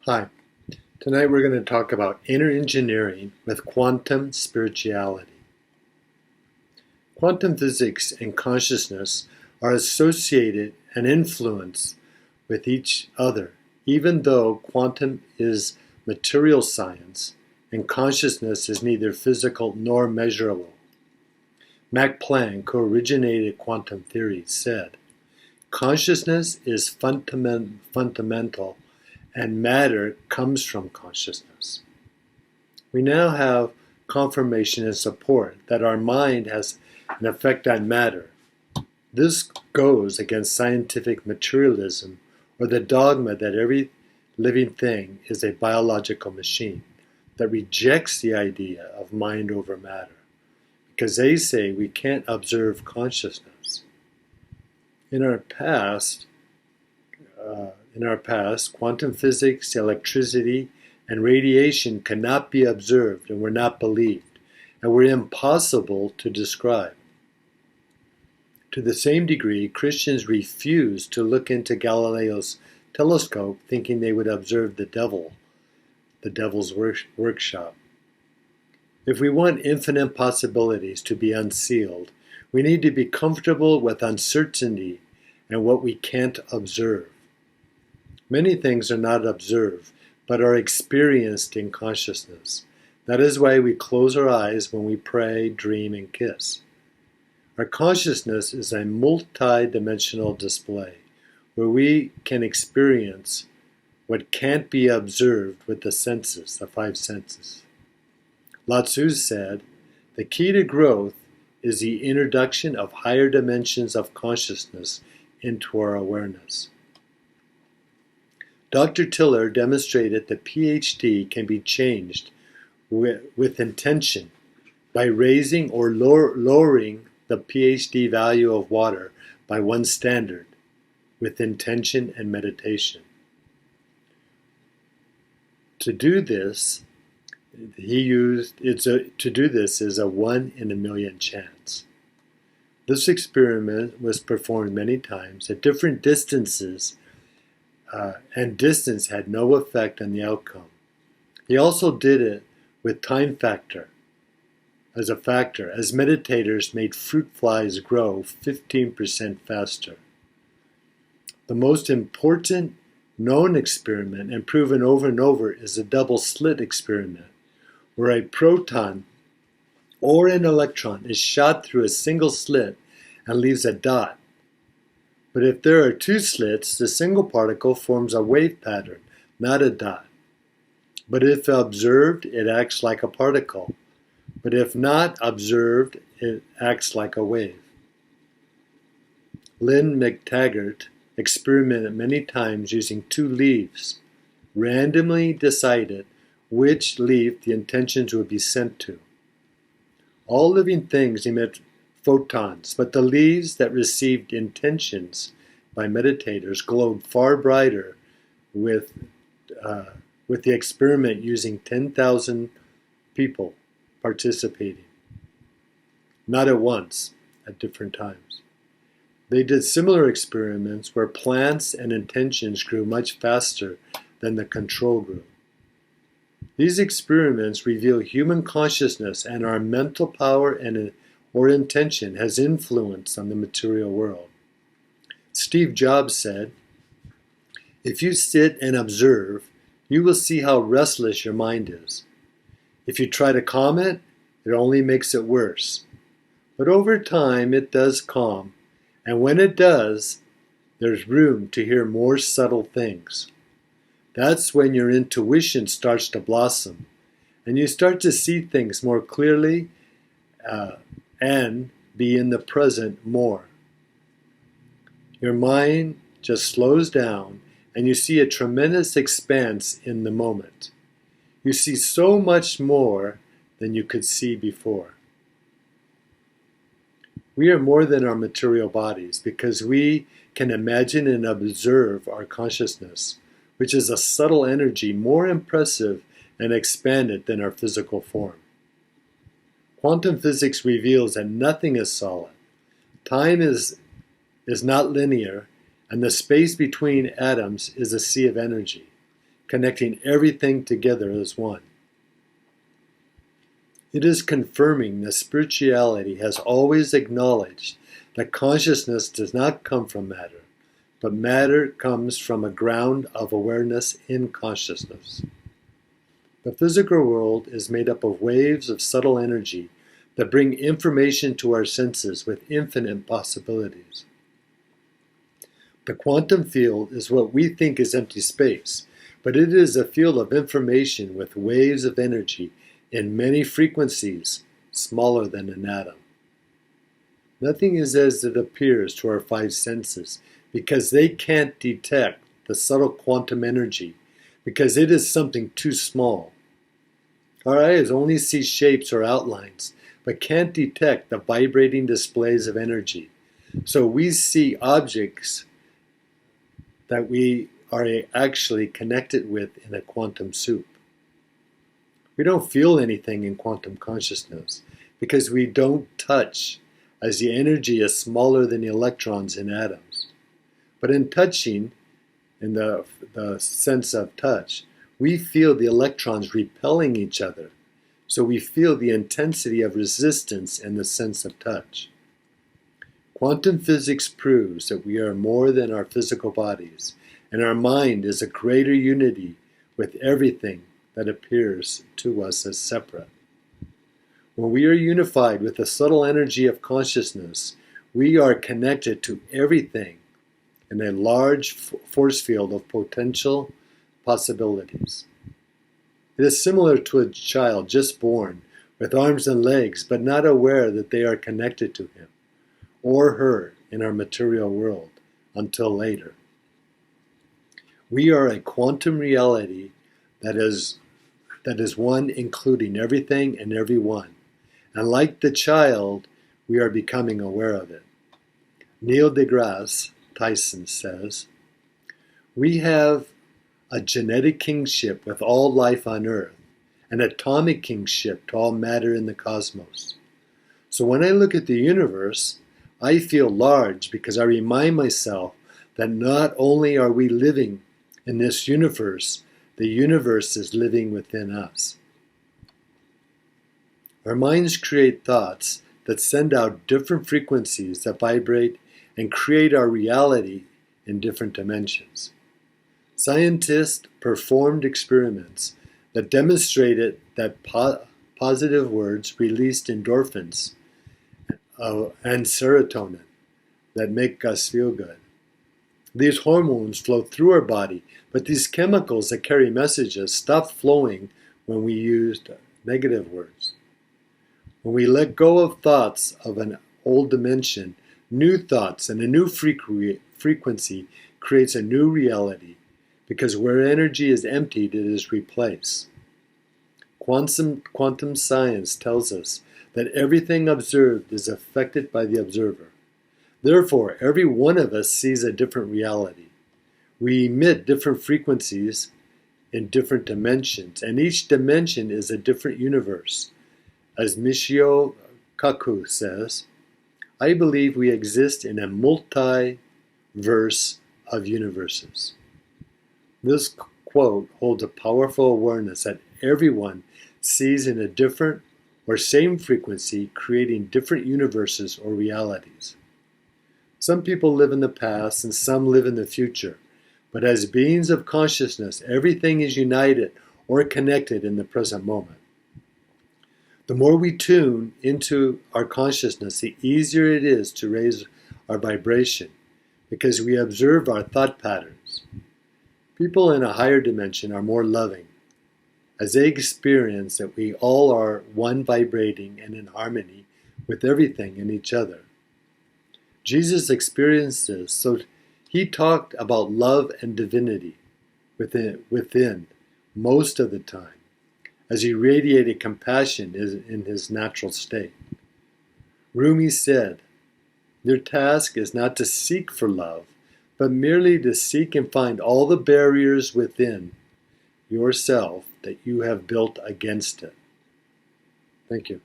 Hi, tonight we're going to talk about inner engineering with quantum spirituality. Quantum physics and consciousness are associated and influenced with each other, even though quantum is material science and consciousness is neither physical nor measurable. Max Planck, who originated quantum theory, said, "Consciousness is fundamental and matter comes from consciousness." We now have confirmation and support that our mind has an effect on matter. This goes against scientific materialism or the dogma that every living thing is a biological machine that rejects the idea of mind over matter, because they say we can't observe consciousness. In our past, quantum physics, electricity, and radiation cannot be observed and were not believed, and were impossible to describe. To the same degree, Christians refused to look into Galileo's telescope, thinking they would observe the devil's workshop. If we want infinite possibilities to be unsealed, we need to be comfortable with uncertainty and what we can't observe. Many things are not observed, but are experienced in consciousness. That is why we close our eyes when we pray, dream, and kiss. Our consciousness is a multi-dimensional display, where we can experience what can't be observed with the senses, the five senses. Lao Tzu said, "The key to growth is the introduction of higher dimensions of consciousness into our awareness." Dr. Tiller demonstrated that pH can be changed with intention by raising or lowering the pH value of water by one standard with intention and meditation. To do this, is a 1 in a million chance. This experiment was performed many times at different distances, and distance had no effect on the outcome. He also did it with time factor as a factor, as meditators made fruit flies grow 15% faster. The most important known experiment, and proven over and over, is the double slit experiment, where a proton or an electron is shot through a single slit and leaves a dot. But if there are two slits, the single particle forms a wave pattern, not a dot. But if observed, it acts like a particle. But if not observed, it acts like a wave. Lynn McTaggart experimented many times using two leaves, randomly decided which leaf the intentions would be sent to. All living things emit photons, but the leaves that received intentions by meditators glowed far brighter with the experiment using 10,000 people participating. Not at once, at different times. They did similar experiments where plants and intentions grew much faster than the control group. These experiments reveal human consciousness and our mental power or intention has influence on the material world. Steve Jobs said, "If you sit and observe, you will see how restless your mind is. If you try to calm it, it only makes it worse. But over time, it does calm, and when it does, there's room to hear more subtle things. That's when your intuition starts to blossom, and you start to see things more clearly and be in the present more. Your mind just slows down, and you see a tremendous expanse in the moment. You see so much more than you could see before." We are more than our material bodies because we can imagine and observe our consciousness, which is a subtle energy more impressive and expanded than our physical form. Quantum physics reveals that nothing is solid. Time is not linear, and the space between atoms is a sea of energy. connecting everything together as one. It is confirming that spirituality has always acknowledged that consciousness does not come from matter, but matter comes from a ground of awareness in consciousness. The physical world is made up of waves of subtle energy that bring information to our senses with infinite possibilities. The quantum field is what we think is empty space, but it is a field of information with waves of energy in many frequencies smaller than an atom. Nothing is as it appears to our five senses because they can't detect the subtle quantum energy because it is something too small. Our eyes only see shapes or outlines but can't detect the vibrating displays of energy. So we see objects that we are actually connected with in a quantum soup. We don't feel anything in quantum consciousness because we don't touch, as the energy is smaller than the electrons in atoms. But in touching, in the sense of touch, we feel the electrons repelling each other. So we feel the intensity of resistance in the sense of touch. Quantum physics proves that we are more than our physical bodies, and our mind is a greater unity with everything that appears to us as separate. When we are unified with the subtle energy of consciousness, we are connected to everything in a large force field of potential possibilities. It is similar to a child just born with arms and legs, but not aware that they are connected to him or her in our material world until later. We are a quantum reality that is one, including everything and everyone. And like the child, we are becoming aware of it. Neil deGrasse Tyson says, "We have a genetic kingship with all life on Earth, an atomic kingship to all matter in the cosmos. So when I look at the universe, I feel large because I remind myself that not only are we living in this universe, the universe is living within us." Our minds create thoughts that send out different frequencies that vibrate and create our reality in different dimensions. Scientists performed experiments that demonstrated that positive words released endorphins and serotonin that make us feel good. These hormones flow through our body, but these chemicals that carry messages stop flowing when we use negative words. When we let go of thoughts of an old dimension, new thoughts and a new frequency creates a new reality, because where energy is emptied, it is replaced. Quantum science tells us that everything observed is affected by the observer. Therefore, every one of us sees a different reality. We emit different frequencies in different dimensions, and each dimension is a different universe. As Michio Kaku says, "I believe we exist in a multiverse of universes." This quote holds a powerful awareness that everyone sees in a different or same frequency, creating different universes or realities. Some people live in the past and some live in the future, but as beings of consciousness, everything is united or connected in the present moment. The more we tune into our consciousness, the easier it is to raise our vibration, because we observe our thought patterns. People in a higher dimension are more loving, as they experience that we all are one, vibrating and in harmony with everything and each other. Jesus experienced this, so he talked about love and divinity within most of the time, as he radiated compassion in his natural state. Rumi said, "Your task is not to seek for love, but merely to seek and find all the barriers within yourself that you have built against it." Thank you.